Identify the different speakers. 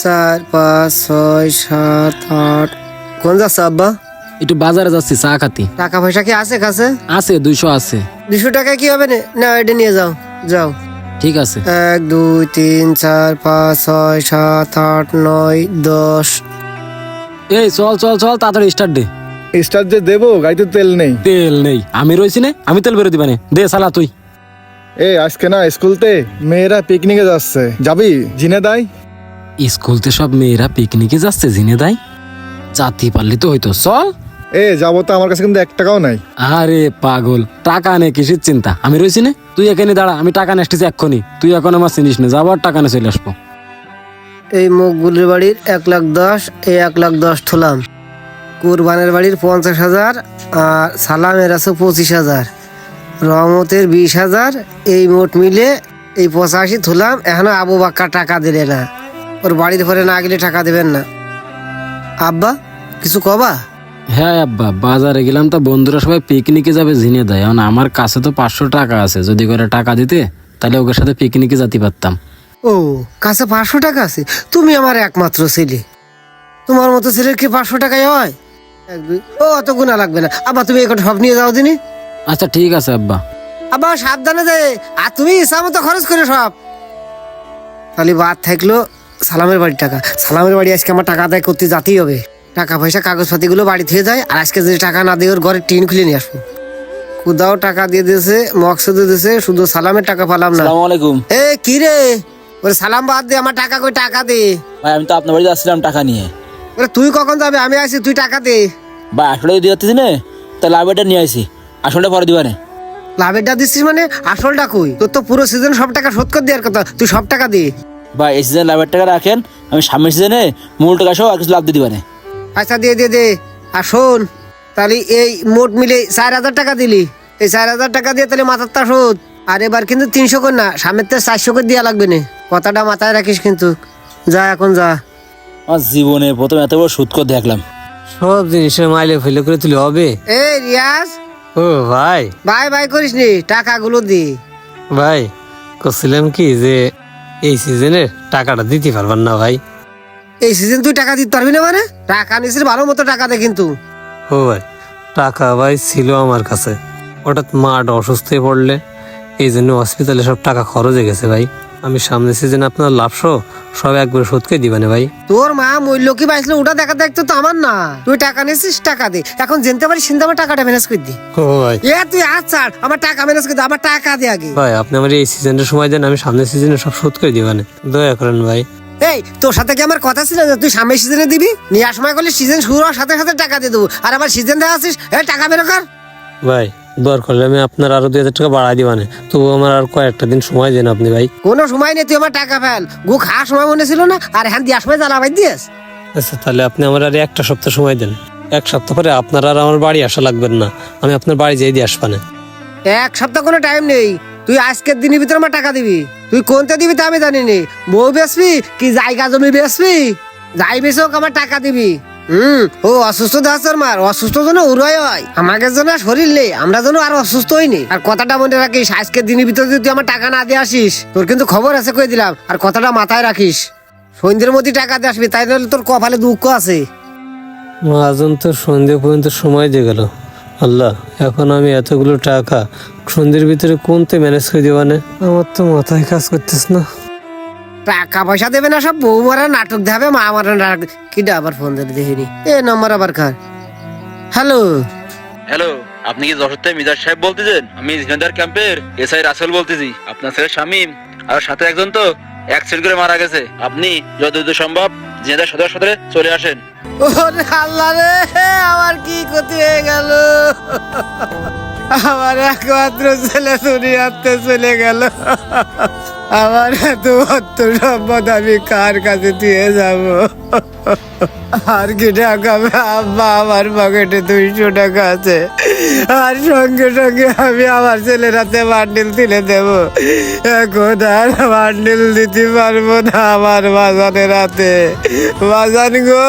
Speaker 1: 4 5 6 7 8। কোন যাচ্ছ আব্বা?
Speaker 2: একটু বাজারে যাচ্ছি চা খাতি।
Speaker 1: টাকা পয়সা কি আছে কাছে?
Speaker 2: আছে 200 আছে।
Speaker 1: 200 টাকা কি হবে না এটা নিয়ে যাও যাও।
Speaker 2: ঠিক আছে।
Speaker 1: 1 2 3 4 5 6 7 8 9 10।
Speaker 2: এই চল চল চল তাড়াতাড়ি স্টার্ট দে।
Speaker 3: স্টার্ট যে দেবো, গাড়িতে তেল নেই।
Speaker 2: তেল নেই, আমি রইছি না, আমি তেল বেরো দিবানে। দে সালা তুই।
Speaker 3: আজকে না স্কুলতে মেয়েরা পিকনিকে যাচ্ছে, যাবি ঝিনেদাই?
Speaker 2: স্কুলতে সব মেয়েরা পিকনিকে যাচ্ছে ঝিনেদাই? জাতি পারলি তো হইতো, চল।
Speaker 3: যাবো তো, আমার কাছে কিন্তু 1 টাকাও নাই।
Speaker 2: আরে পাগল, টাকা নেই কিসের চিন্তা, আমি রইছি না। তুই এখানে দাঁড়া, আমি টাকা নিয়ে আসতেছি এক্ষুনি। তুই এখন আমার চিনিস না, যাবার টাকা নিয়ে চলে আসবো।
Speaker 1: এই মকবুলের বাড়ির 1,10,000, এই 1,10,000 থুলাম। কুরবানের বাড়ির 50,000 আর সালামের আছে 25,000, রহমতের 20,000। এই মোট মিলে এই 85 থুলাম। এখনো আবু বাক্কা টাকা দিলে না, ওর বাড়ির পরে না গেলে টাকা দেবেন না। আব্বা কিছু কবা?
Speaker 2: হ্যাঁ আব্বা, বাজারে গেলাম, তা বন্ধুরা সবাই পিকনিকে যাবে ঝিনেদাই। এখন আমার কাছে তো 500 টাকা আছে, যদি করে টাকা দিতে তাহলে ওকে সাথে পিকনিকে যেতে পারতাম।
Speaker 1: ও, কাছে 500 টাকা আছে? তুমি আমার একমাত্র ছেলে, তোমার মতো ছেলের কি 500 টাকায় হয়? 1 2। ও অত গুণা লাগবে না আব্বা, তুমি এখন সব নিয়ে যাও দিনি।
Speaker 2: আচ্ছা ঠিক আছে আব্বা।
Speaker 1: আব্বা সাবধানে যায়, আর তুমি ইচ্ছা মতো খরচ করে সব। তাহলে বাদ থাকলো সালামের বাড়ির টাকা। সালামের বাড়ি আজকে আমার টাকা আদায় করতে যেতেই হবে। টাকা পয়সা কাগজপাতি গুলো বাড়ি থেকে যায়, আর আজকে যদি টাকা না দিয়ে ওর ঘরে টিন খুলে নিয়ে আসবো। খুদাও টাকা দিয়ে দিয়েছে, মকসুদও দিয়েছে, শুধু সালামের টাকা পালাম না।
Speaker 4: আসসালামু আলাইকুম।
Speaker 1: কি রে, ওরে সালাম বাদ দে, আমার টাকা কই টাকা দে।
Speaker 4: ভাই আমি তো আপনার বাড়ি যাচ্ছিলাম টাকা নিয়ে।
Speaker 1: ওরে তুই কখন যাবে? আমি আসি, তুই টাকা দে।
Speaker 4: ভাই আসলে দিয়ে যাচ্ছি না, তাহলে লাভেটা নিয়ে আসি, আসলটা পরে দিবানে।
Speaker 1: লাভেরটা দিচ্ছিস মানে? আসলটা কই? তোর তো পুরো সিজন সব টাকা শোধ করে দেওয়ার কথা, তুই সব টাকা দে।
Speaker 4: ভাই এই সিজনে লাভের টাকা রাখেন, আমি সামনের সিজনে মূল টাকা সহ আর কিছু লাভ দিয়ে দিবানে।
Speaker 1: আচ্ছা দিয়ে দে দে। আর শোন, তাহলে এই মোট মিলে 4,000 টাকা দিলি। এই 4,000 টাকা দিয়ে তাহলে মাথার তা শোধ। আর এবার কিন্তু 300 করে না, সামনের তো 400 করে দেওয়া লাগবে না। কথাটা মাথায় রাখিস কিন্তু। যা এখন যা।
Speaker 4: আমার জীবনে প্রথম এত বড় সুদ করে দেখলাম।
Speaker 5: সব জিনিসের মাইলে ফেলে করে তুলে হবে।
Speaker 1: রিয়াজ,
Speaker 5: ও ভাই,
Speaker 1: বাই বাই করিস নি, টাকাগুলো দি।
Speaker 5: ভাই করছিলাম কি যে এই সিজনের টাকাটা দিতে পারবেন না ভাই?
Speaker 1: এই সিজন তুই টাকা দিতে পারবি না মানে? টাকা নিয়েছিস ভালো মতো টাকা দে কিন্তু।
Speaker 5: ও ভাই, টাকা ভাই ছিল আমার কাছে, হঠাৎ মাটা অসুস্থ হয়ে পড়লে এই জন্য হসপিটালে সব টাকা খরচ হয়ে গেছে ভাই। আমি সামনের সিজনে আপনার লাভ সব একবার শোধ করে দিবানে ভাই।
Speaker 1: তোর মা মূল্য কি পাইছিল ওটা দেখা দেখতো তো আমার না। তুই টাকা নিয়েছিস, টাকা দে। এখন জানতে পারিস সিন্ধু আমার টাকাটা ম্যানেজ করে দি।
Speaker 5: ও ভাই,
Speaker 1: তুই আচ্ছা আমার টাকা ম্যানেজ করে দে, আমার টাকা দে আগে।
Speaker 5: ভাই আপনি আমার এই সিজনের সময় দেন, আমি সামনের সিজনে সব শোধ করে দিবানে, দয়া করেন ভাই।
Speaker 1: তোর সাথে কি আমার কথা ছিল যে তুই সামনের সিজনে দিবি? নেওয়ার সময় করলে সিজন শুরু হওয়ার সাথে সাথে টাকা দিয়ে দেবো, আর আবার সিজন দেওয়া আছিস টাকা বেরো কর।
Speaker 5: ভাই দরকার হলে আমি আপনার আরো 2,000 টাকা বাড়াই দিবানে, তবু আমার আর কয়েকটা দিন সময় দেন আপনি ভাই।
Speaker 1: কোনো সময় নেই, তুই আমার টাকা ফেল। গু খাওয়ার সময় মনে ছিল না, আর হ্যাঁ দেওয়ার সময় জ্বালাবাই দিয়েস।
Speaker 5: আচ্ছা তাহলে আপনি আমার আর 1 সপ্তাহ সময় দেন। 1 সপ্তাহ পরে আপনার আর আমার বাড়ি আসা লাগবেন না, আমি আপনার বাড়ি যেয়ে দিয়ে আসবানে।
Speaker 1: 1 সপ্তাহ কোনো টাইম নেই, তুই আজকের দিনের ভিতরে আমার টাকা দিবি। তুই কোনটা দিবি তা আমি জানি নি। বউ বেচবি কি জায়গা জমি বেচবি? যাই বেশি হোক আমার টাকা দিবি। ও অসুস্থ দাসের মার, অসুস্থ যেন উড়াই হয়, আমাকে যেন শরীর নেই, আমরা যেন আর অসুস্থ হইনি। আর কথাটা মনে রাখিস, আজকের দিনের ভিতরে যদি তুই আমার টাকা না দিয়ে আসিস, তোর কিন্তু খবর আছে কই দিলাম। আর কথাটা মাথায় রাখিস, সন্ধ্যের মধ্যে টাকা দিয়ে আসবি, তাই নাহলে তোর কপালে দুঃখ আছে।
Speaker 5: মহাজন তো সন্ধ্যে পর্যন্ত সময় দিয়ে গেল। আল্লাহ, এখন আমি এতগুলো টাকা সন্ধ্যের ভিতরে কোনতে ম্যানেজ করে দিবানে? আমার তো মাথায় কাজ করতেছ না।
Speaker 1: টাকা পয়সা দেবে না, সব বউ মারা নাটক দেখাবে, মা মারা নাটক। কিটা আবার ফোন ধরে দেখিনি, নম্বর আবার কার? হ্যালো
Speaker 4: হ্যালো, আপনি কি যশোর থেকে মিজাজ সাহেব বলতেছেন? আমি ঝিনাইদহ ক্যাম্পের এসআই রাসেল বলতেছি। আপনার ছেলে শামীম আর সাথে একজন তো অ্যাক্সিডেন্ট করে মারা গেছে। আপনি যত দ্রুত সম্ভব ঝিনাইদহ সদর হাসপাতালে চলে আসেন।
Speaker 1: ওরে আল্লাহ রে, আমার কি ক্ষতি হয়ে গেল। আমার একমাত্র ছেলে দুনিয়াতে চলে গেল। আমার এত অর্থ সম্পদ আমি কার কাছে দিয়ে যাব? আর কি টাকা? আব্বা আমার পকেটে 200 টাকা আছে, আর সঙ্গে সঙ্গে আমি আমার ছেলের হাতে বান্ডিল তুলে দেব। এখন আর বান্ডিল দিতে পারবো না আমার বাজানের হাতে। বাজান গো।